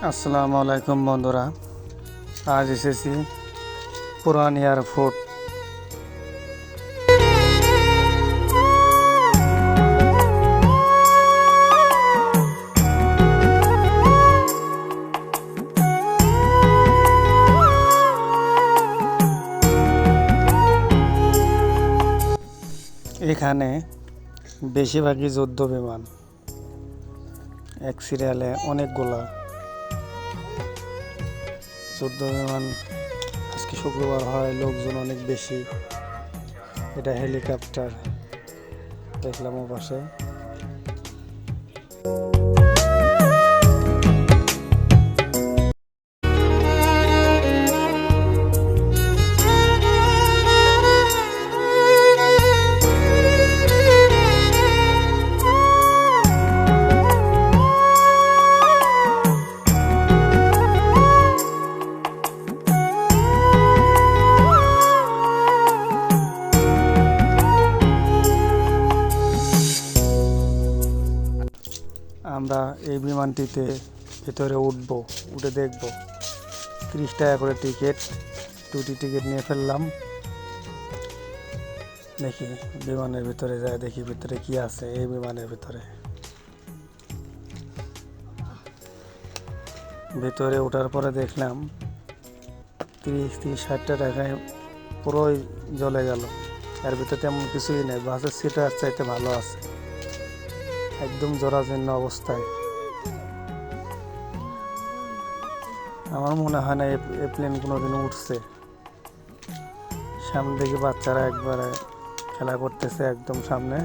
আসসালামু আলাইকুম বন্ধুরা, আজ এসেছি পুরান এয়ারপোর্ট। এখানে বেশিরভাগই যুদ্ধ বিমান, এক সিরিয়ালে অনেকগুলা যুদ্ধ বিমান। আজকে শুক্রবার হয়, লোকজন অনেক বেশি। এটা হেলিকপ্টার দেখলাম ও পাশে। আমরা এই বিমানটিতে ভেতরে উঠে দেখব। 30 টাকা করে টিকিট, 2টি টিকিট নিয়ে ফেললাম। দেখি বিমানের ভিতরে যায়, দেখি ভিতরে কি আছে। এই বিমানের ভিতরে ওঠার পরে দেখলাম 30-60 টাকায় পুরোই জ্বলে গেল। এর ভিতরে তেমন কিছুই নেই, বাসের সিটার চাইতে ভালো আছে, একদম জরাজীর্ণ অবস্থায়। আমার মনে হয় না এই প্লেন কোনোদিন উঠছে। সামনে দেখি বাচ্চারা একবারে খেলা করতেছে একদম সামনে।